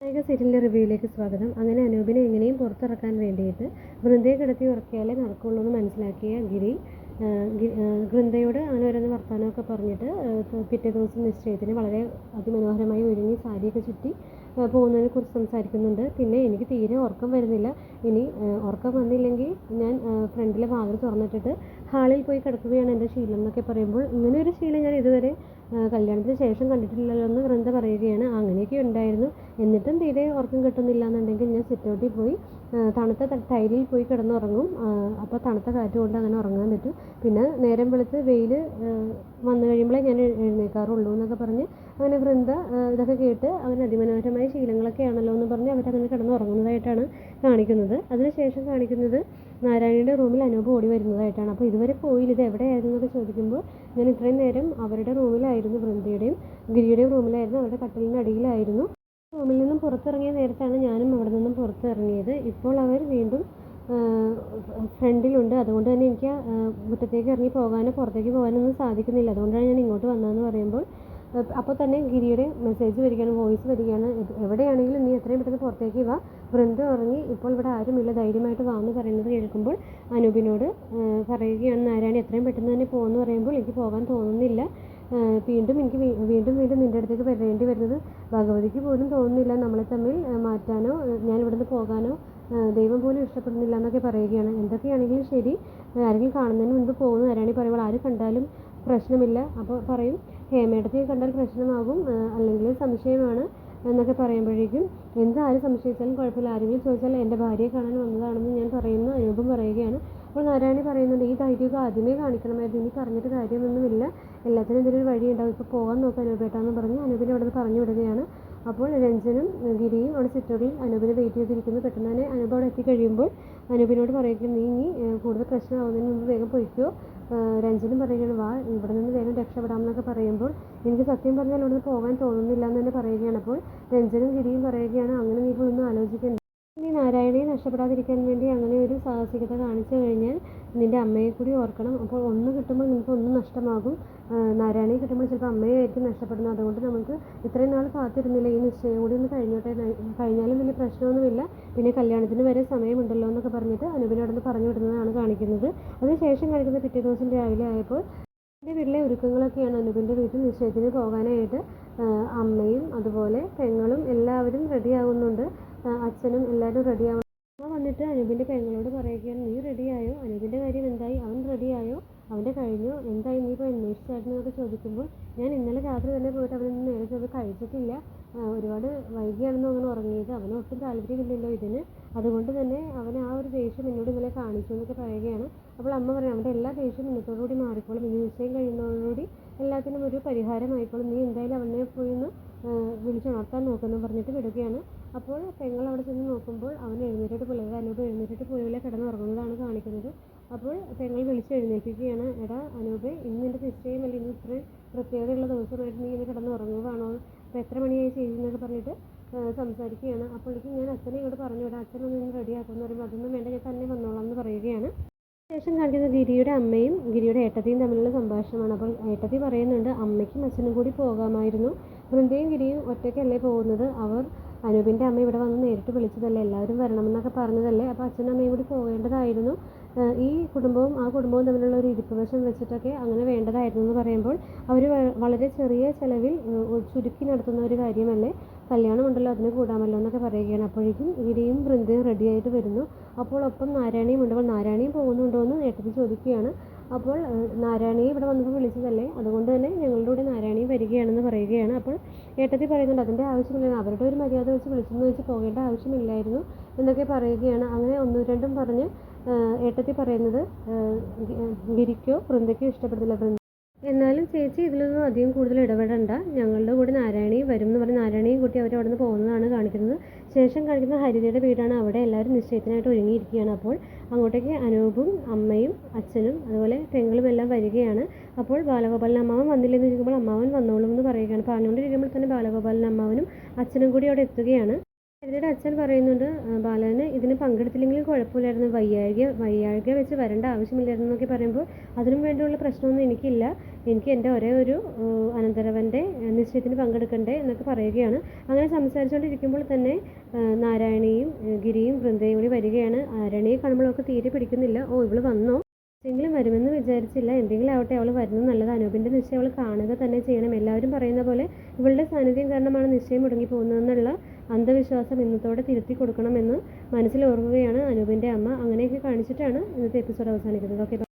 നായിക സീരിയലിൻ്റെ റിവ്യൂയിലേക്ക് സ്വാഗതം. അങ്ങനെ അനൂപിനെ എങ്ങനെയും പുറത്തിറക്കാൻ വേണ്ടിയിട്ട് വൃന്ദയെ കിടത്തി ഉറക്കിയാലേ നടക്കുള്ളൂ എന്ന് മനസ്സിലാക്കിയ ഗിരി വൃന്ദയോട് അങ്ങനെ ഓരോന്ന് വർത്തമാനമൊക്കെ പറഞ്ഞിട്ട് പിറ്റേ ദിവസം നിശ്ചയത്തിന് വളരെ അതിമനോഹരമായി ഒരുങ്ങി സാരിയൊക്കെ ചുറ്റി പോകുന്നതിനെക്കുറിച്ച് സംസാരിക്കുന്നുണ്ട്. പിന്നെ എനിക്ക് തീരെ ഉറക്കം വരുന്നില്ല, ഇനി ഉറക്കം വന്നില്ലെങ്കിൽ ഞാൻ ഫ്രണ്ടിലെ വാതിൽ തുറന്നിട്ടിട്ട് ഹാളിൽ പോയി കിടക്കുകയാണ് എൻ്റെ ശീലം എന്നൊക്കെ പറയുമ്പോൾ, ഇങ്ങനെ ഒരു ശീലം ഞാൻ ഇതുവരെ കല്യാണത്തിന് ശേഷം കണ്ടിട്ടില്ലല്ലോ എന്ന് വൃന്ദ പറയുകയാണ്. അങ്ങനെയൊക്കെ ഉണ്ടായിരുന്നു, എന്നിട്ടും തീരെ ഉറക്കം കിട്ടുന്നില്ല എന്നുണ്ടെങ്കിൽ ഞാൻ സിറ്റൗട്ടിൽ പോയി തണുത്ത ടൈലിൽ പോയി കിടന്നുറങ്ങും. അപ്പോൾ തണുത്ത കാറ്റ് കൊണ്ട് അങ്ങനെ ഉറങ്ങാൻ പറ്റും. പിന്നെ നേരം വെളുത്ത് വെയിൽ വന്നു കഴിയുമ്പോഴേ ഞാൻ എഴുന്നേൽക്കാറുള്ളൂ എന്നൊക്കെ പറഞ്ഞ് അങ്ങനെ വൃന്ദ ഇതൊക്കെ കേട്ട് അവൻ അതിമനോഹരമായ ശീലങ്ങളൊക്കെ ആണല്ലോ എന്ന് പറഞ്ഞ് അവരങ്ങനെ കിടന്നുറങ്ങുന്നതായിട്ടാണ് കാണിക്കുന്നത്. അതിനുശേഷം കാണിക്കുന്നത് നാരായണിയുടെ റൂമിൽ അനൂപ് ഓടി വരുന്നതായിട്ടാണ്. അപ്പോൾ ഇതുവരെ പോയില്ല, ഇത് എവിടെയായിരുന്നു എന്നൊക്കെ ചോദിക്കുമ്പോൾ, ഞാൻ ഇത്രയും നേരം അവരുടെ റൂമിലായിരുന്നു, വൃന്ദയുടെയും ഗിരിയുടെയും റൂമിലായിരുന്നു, അവരുടെ കട്ടിലിൻ്റെ അടിയിലായിരുന്നു. റൂമിൽ നിന്നും പുറത്തിറങ്ങിയ നേരത്താണ് ഞാനും അവിടെ നിന്നും പുറത്തിറങ്ങിയത്. ഇപ്പോൾ അവർ വീണ്ടും ഫ്രണ്ടിലുണ്ട്. അതുകൊണ്ട് തന്നെ എനിക്ക് മുറ്റത്തേക്ക് ഇറങ്ങി പോകാനോ പുറത്തേക്ക് പോകാനൊന്നും സാധിക്കുന്നില്ല. അതുകൊണ്ടാണ് ഞാൻ ഇങ്ങോട്ട് വന്നതെന്ന് പറയുമ്പോൾ, അപ്പോൾ തന്നെ ഗിരിയുടെ മെസ്സേജ് വരികയാണ്, വോയിസ് വരികയാണ്, എവിടെയാണെങ്കിലും നീ എത്രയും പെട്ടെന്ന് പുറത്തേക്ക് വാ, വൃന്ദ ഇറങ്ങി, ഇപ്പോൾ ഇവിടെ ആരുമില്ല, ധൈര്യമായിട്ട് വാ എന്ന് പറയുന്നത് കേൾക്കുമ്പോൾ അനൂപിനോട് പറയുകയാണ് നാരായണി എത്രയും പെട്ടെന്ന് തന്നെ പോകുമെന്ന് പറയുമ്പോൾ, എനിക്ക് പോകാൻ തോന്നുന്നില്ല, എനിക്ക് വീണ്ടും നിൻ്റെ അടുത്തേക്ക് വരേണ്ടി വരുന്നത് ഭഗവതിക്ക് പോലും തോന്നുന്നില്ല, നമ്മളെ തമ്മിൽ മാറ്റാനോ ഞാൻ ഇവിടുന്ന് പോകാനോ ദൈവം പോലും ഇഷ്ടപ്പെടുന്നില്ല എന്നൊക്കെ പറയുകയാണ്. എന്തൊക്കെയാണെങ്കിലും ശരി, ആരെങ്കിലും കാണുന്നതിന് മുൻപ് പോകുന്നു നാരായണി പറയുമ്പോൾ, ആര് കണ്ടാലും പ്രശ്നമില്ല. അപ്പോൾ പറയും ഹേമേടത്തെ കണ്ടാൽ പ്രശ്നമാകും, അല്ലെങ്കിൽ സംശയമാണ് എന്നൊക്കെ പറയുമ്പോഴേക്കും, എന്താരും സംശയിച്ചാലും കുഴപ്പമില്ല, ആരെങ്കിലും ചോദിച്ചാൽ എൻ്റെ ഭാര്യയെ കാണാൻ വന്നതാണെന്ന് ഞാൻ പറയുന്നു അനൂപും പറയുകയാണ്. അപ്പോൾ നാരായണി പറയുന്നുണ്ട്, ഈ ധൈര്യമൊക്കെ ആദ്യമേ കാണിക്കണമായിരുന്നു, ഇനി പറഞ്ഞിട്ട് കാര്യമൊന്നുമില്ല, എല്ലാത്തിനും എന്തെങ്കിലും ഒരു വഴി ഉണ്ടാവും, ഇപ്പോൾ പോകാൻ നോക്കാം അനൂപേട്ടാന്ന് പറഞ്ഞ് അനൂപിനെ അവിടെ നിന്ന് പറഞ്ഞു വിടുകയാണ്. അപ്പോൾ രഞ്ജനും ഗിരിയും അവിടെ സിറ്റോറിൽ അനൂപിനെ വെയിറ്റ് ചെയ്തിരിക്കുന്നു. പെട്ടെന്ന് തന്നെ അനൂപ് അവിടെ എത്തിക്കഴിയുമ്പോൾ അനൂപിനോട് പറയുകയും, നീ കൂടുതൽ പ്രശ്നമാകുന്നതിന് മുമ്പ് വേഗം പൊയ്ക്കോ. രഞ്ജനും പറയുകയാണ്, വാ ഇവിടെ നിന്ന് വേഗം രക്ഷപ്പെടാമെന്നൊക്കെ പറയുമ്പോൾ, എനിക്ക് സത്യം പറഞ്ഞാൽ ഇവിടെ നിന്ന് പോകാൻ തോന്നുന്നില്ല എന്ന് തന്നെ പറയുകയാണ്. അപ്പോൾ രഞ്ജനും ഗിരിയും പറയുകയാണ്, അങ്ങനെ നീ ഇപ്പോൾ ഒന്നും ആലോചിക്കണ്ട, നീ നാരായണിയെ നഷ്ടപ്പെടാതിരിക്കാൻ വേണ്ടി അങ്ങനെ ഒരു സാഹസികത കാണിച്ചു കഴിഞ്ഞാൽ നിൻ്റെ അമ്മയെ കൂടി ഓർക്കണം. അപ്പോൾ ഒന്ന് കിട്ടുമ്പോൾ നിനക്ക് ഒന്നും നഷ്ടമാകും, നാരായണിയെ കിട്ടുമ്പോൾ ചിലപ്പോൾ അമ്മയായിരിക്കും നഷ്ടപ്പെടുന്നത്. അതുകൊണ്ട് നമുക്ക് ഇത്രയും നാൾ കാത്തിരുന്നില്ല, ഈ നിശ്ചയം കൂടി ഒന്ന് കഴിഞ്ഞാലും വലിയ പ്രശ്നമൊന്നുമില്ല, പിന്നെ കല്യാണത്തിന് വരെ സമയമുണ്ടല്ലോ എന്നൊക്കെ പറഞ്ഞിട്ട് അനൂപിനെ അവിടെ നിന്ന് പറഞ്ഞു വിടുന്നതാണ് കാണിക്കുന്നത്. അതിനുശേഷം കാണിക്കുന്നത് പിറ്റേ ദിവസം രാവിലെ ആയപ്പോൾ എൻ്റെ വീട്ടിലെ ഒരുക്കങ്ങളൊക്കെയാണ്. അനൂപിൻ്റെ വീട്ടിൽ നിശ്ചയത്തിന് പോകാനായിട്ട് അമ്മയും അതുപോലെ പെങ്ങളും എല്ലാവരും റെഡിയാകുന്നുണ്ട്, അച്ഛനും എല്ലാവരും റെഡിയാകും. അമ്മ വന്നിട്ട് അനൂപിൻ്റെ പെങ്ങളോട് പറയുകയാണ്, നീ റെഡിയായോ, അനൂപിൻ്റെ കാര്യം എന്തായി, അവൻ റെഡിയായോ, അവൻ്റെ കഴിഞ്ഞോ, എന്തായി, നീ ഇപ്പോൾ അന്വേഷിച്ചായിരുന്നൊക്കെ ചോദിക്കുമ്പോൾ, ഞാൻ ഇന്നലെ രാത്രി തന്നെ പോയിട്ട് അവനൊന്നും നേരെ ചൊവ്വേ കഴിച്ചിട്ടില്ല, ഒരുപാട് വൈകിയാണെന്ന് അങ്ങനെ ഉറങ്ങിയത്, അവന് ഒട്ടും താല്പര്യമില്ലല്ലോ ഇതിന്, അതുകൊണ്ട് തന്നെ അവൻ ആ ഒരു ദേഷ്യം എന്നോട് ഇന്നലെ കാണിച്ചു എന്നൊക്കെ പറയുകയാണ്. അപ്പോൾ അമ്മ പറയും, അവൻ്റെ എല്ലാ ദേഷ്യവും ഇന്നത്തോടുകൂടി മാറിക്കോളും, ഇനി നിശ്ചയം കഴിയുന്നതോടുകൂടി എല്ലാത്തിനും ഒരു പരിഹാരമായിക്കോളും, നീ എന്തായാലും അവനെ പോയി ഒന്ന് വിളിച്ചുണർത്താൻ നോക്കുമെന്ന് പറഞ്ഞിട്ട് വിടുകയാണ്. അപ്പോൾ പെങ്ങൾ അവിടെ ചെന്ന് നോക്കുമ്പോൾ അവൻ എഴുന്നേറ്റിട്ട് പോയില്ല, അനൂപ് എഴുന്നേറ്റിട്ട് പോയില്ല, കിടന്നുറങ്ങുന്നതാണ് കാണിക്കുന്നത്. അപ്പോൾ പെങ്ങൾ വിളിച്ചെഴുന്നേൽപ്പിക്കുകയാണ്, എടാ അനൂപ്, ഇന്ന് നിൻ്റെ നിശ്ചയമല്ലേ, ഇന്ന് ഇത്രയും പ്രത്യേകതയുള്ള ദിവസമായിട്ട് നീ ഇന്ന് കിടന്നുറങ്ങുകയാണോ, അപ്പോൾ എത്ര മണിയായി ചെയ്യുന്നതൊക്കെ പറഞ്ഞിട്ട് സംസാരിക്കുകയാണ്. അപ്പോഴേക്കും ഞാൻ അച്ഛനെ ഇങ്ങോട്ട് പറഞ്ഞു വിടാം, അച്ഛനൊന്ന് ഇന്ന് റെഡിയാക്കുമെന്ന് പറയുമ്പോൾ, അതൊന്നും വേണ്ട, ഞാൻ തന്നെ വന്നോളാം എന്ന് പറയുകയാണ്. ശേഷം കാണിക്കുന്നത് ഗിരിയുടെ അമ്മയും ഗിരിയുടെ ഏട്ടത്തിയും തമ്മിലുള്ള സംഭാഷണമാണ്. അപ്പോൾ ഏട്ടത്തി പറയുന്നുണ്ട്, അമ്മയ്ക്കും അച്ഛനും കൂടി പോകാമായിരുന്നു, വൃന്ദയും ഗിരിയും ഒറ്റയ്ക്കല്ലേ പോകുന്നത്, അവർ അനൂപിൻ്റെ അമ്മ ഇവിടെ വന്ന് നേരിട്ട് വിളിച്ചതല്ലേ, എല്ലാവരും വരണമെന്നൊക്കെ പറഞ്ഞതല്ലേ, അപ്പോൾ അച്ഛനും അമ്മയും കൂടി പോകേണ്ടതായിരുന്നു, ഈ കുടുംബവും ആ കുടുംബവും തമ്മിലുള്ള ഒരു ഇരിപ്പ് വശം വെച്ചിട്ടൊക്കെ അങ്ങനെ വേണ്ടതായിരുന്നു എന്ന് പറയുമ്പോൾ, അവർ വളരെ ചെറിയ ചിലവിൽ ചുരുക്കി നടത്തുന്ന ഒരു കാര്യമല്ലേ, കല്യാണമുണ്ടല്ലോ അതിന് കൂടാമല്ലോ എന്നൊക്കെ പറയുകയാണ്. അപ്പോഴേക്കും ഗിരിയും വൃന്ദയും റെഡിയായിട്ട് വരുന്നു. അപ്പോൾ ഒപ്പം നാരായണിയും ഉണ്ട്. അപ്പോൾ നാരായണിയും പോകുന്നുണ്ടോ എന്ന് ഏട്ടത്തി ചോദിക്കുകയാണ്. അപ്പോൾ നാരായണിയെ ഇവിടെ വന്നപ്പോൾ വിളിച്ചതല്ലേ, അതുകൊണ്ട് തന്നെ ഞങ്ങളുടെ കൂടെ നാരായണിയും വരികയാണെന്ന് പറയുകയാണ്. അപ്പോൾ ഏട്ടത്തി പറയുന്നുണ്ട്, അതിൻ്റെ ആവശ്യമില്ല, അവരുടെ ഒരു മര്യാദ വെച്ച് വിളിച്ചെന്ന് വെച്ച് പോകേണ്ട ആവശ്യമില്ലായിരുന്നു എന്നൊക്കെ പറയുകയാണ്. അങ്ങനെ ഒന്നും രണ്ടും പറഞ്ഞ് ഏട്ടത്തി പറയുന്നത് ഗിരിക്കോ വൃന്ദയ്ക്കോ ഇഷ്ടപ്പെടുന്നില്ല. എന്നാലും ചേച്ചി ഇതിലൊന്നും അധികം കൂടുതൽ ഇടപെടണ്ട, ഞങ്ങളുടെ കൂടെ നാരായണിയും വരും എന്ന് പറഞ്ഞ് നാരായണിയും കൂട്ടി അവർ അവിടെ നിന്ന് പോകുന്നതാണ് കാണിക്കുന്നത്. ശേഷം കാണിക്കുന്ന ഹരിതയുടെ വീടാണ്, അവിടെ എല്ലാവരും നിശ്ചയത്തിനായിട്ട് ഒരുങ്ങിയിരിക്കുകയാണ്. അപ്പോൾ അങ്ങോട്ടേക്ക് അനൂപും അമ്മയും അച്ഛനും അതുപോലെ പെങ്ങളും എല്ലാം വരികയാണ്. അപ്പോൾ ബാലഗോപാലൻ അമ്മാവൻ വന്നില്ലെന്ന് ചോദിക്കുമ്പോൾ അമ്മാവൻ വന്നോളും എന്ന് പറയുകയാണ്. പറഞ്ഞുകൊണ്ടിരിക്കുമ്പോൾ തന്നെ ബാലഗോപാലൻ അമ്മാവനും അച്ഛനും കൂടി അവിടെ എത്തുകയാണ്. ഇവരുടെ അച്ഛൻ പറയുന്നുണ്ട് ബാലന് ഇതിന് പങ്കെടുത്തില്ലെങ്കിലും കുഴപ്പമില്ലായിരുന്നു, വയ്യാഴിക വെച്ച് വരേണ്ട ആവശ്യമില്ലായിരുന്നു എന്നൊക്കെ പറയുമ്പോൾ അതിനും വേണ്ടിയുള്ള പ്രശ്നമൊന്നും എനിക്കില്ല, എനിക്ക് എൻ്റെ ഒരേ ഒരു അനന്തരവൻ്റെ നിശ്ചയത്തിന് പങ്കെടുക്കണ്ടേ എന്നൊക്കെ പറയുകയാണ്. അങ്ങനെ സംസാരിച്ചുകൊണ്ടിരിക്കുമ്പോൾ തന്നെ നാരായണിയും ഗിരിയും വൃന്ദയും കൂടി വരികയാണ്. ആരണിയെ കാണുമ്പോൾ അവൾക്ക് തീരെ പിടിക്കുന്നില്ല. ഓ ഇവള് വന്നോ, എങ്കിലും വരുമെന്ന് വിചാരിച്ചില്ല, എന്തെങ്കിലും ആവട്ടെ അവൾ വരുന്നത് നല്ലത്, അനൂപിൻ്റെ നിശ്ചയം അവൾ കാണുക തന്നെ ചെയ്യണം, എല്ലാവരും പറയുന്ന പോലെ ഇവളുടെ സാന്നിധ്യം കാരണമാണ് നിശ്ചയം മുടങ്ങി പോകുന്നതെന്നുള്ള അന്ധവിശ്വാസം ഇന്നത്തോടെ തിരുത്തി കൊടുക്കണമെന്ന് മനസ്സിൽ ഓർക്കുകയാണ് അനൂപിൻ്റെ അമ്മ. അങ്ങനെയൊക്കെ കാണിച്ചിട്ടാണ് ഇന്നത്തെ എപ്പിസോഡ് അവസാനിക്കുന്നത്. ഓക്കെ.